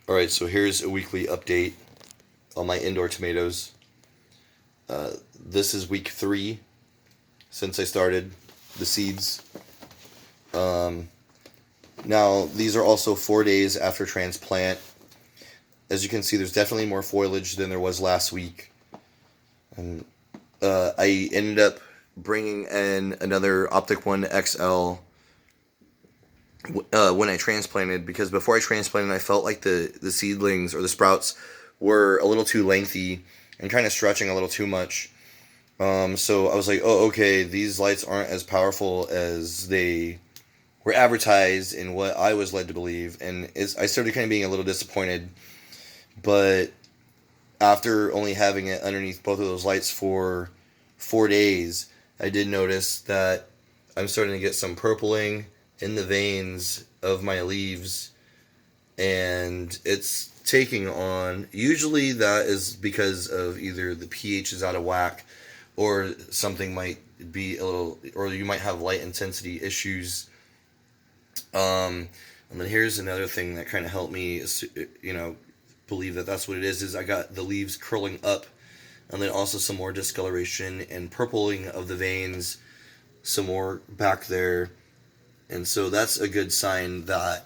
Alright, so here's a weekly update on my indoor tomatoes. This is week 3 since I started the seeds. Um, Now, these are also 4 days after transplant. As you can see, there's definitely more foliage than there was last week. And I ended up bringing in another Optic One XL when I transplanted, because before I transplanted, I felt like the seedlings or the sprouts were a little too lengthy and kind of stretching a little too much. So I was like, oh, okay, these lights aren't as powerful as they were advertised and what I was led to believe. And I started kind of being a little disappointed. But after only having it underneath both of those lights for 4 days, I did notice that I'm starting to get some purpling in the veins of my leaves, and it's taking on. Usually that is because of either the pH is out of whack, or something might be a little, or you might have light intensity issues. And then here's another thing that kind of helped me, believe that that's what it is I got the leaves curling up, and then also some more discoloration and purpling of the veins, some more back there. And so that's a good sign that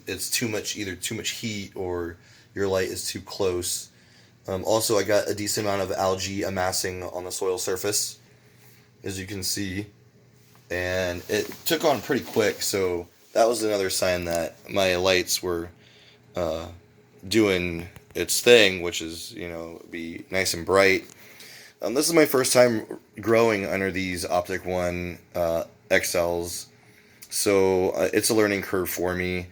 it's too much, either too much heat or your light is too close. Also, I got a decent amount of algae amassing on the soil surface, as you can see, and it took on pretty quick. So that was another sign that my lights were doing its thing, which is, be nice and bright. This is my first time growing under these Optic One XLs, so it's a learning curve for me.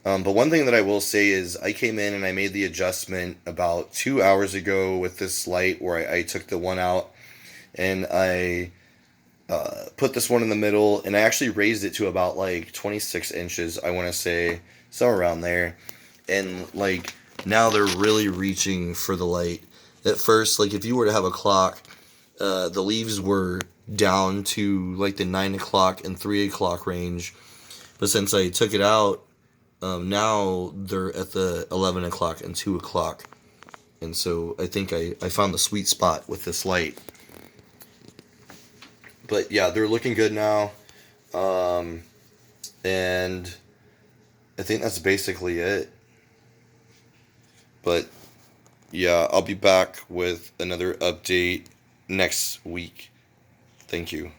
But one thing that I will say is I came in and I made the adjustment about 2 hours ago with this light, where I took the one out and I put this one in the middle, and I actually raised it to about like 26 inches, I want to say, somewhere around there. And like now they're really reaching for the light. At first, like if you were to have a clock, the leaves were down to like the 9 o'clock and 3 o'clock range. But since I took it out, now they're at the 11 o'clock and 2 o'clock. And so I think I found the sweet spot with this light. But yeah, they're looking good now. And I think that's basically it. But yeah, I'll be back with another update next week. Thank you.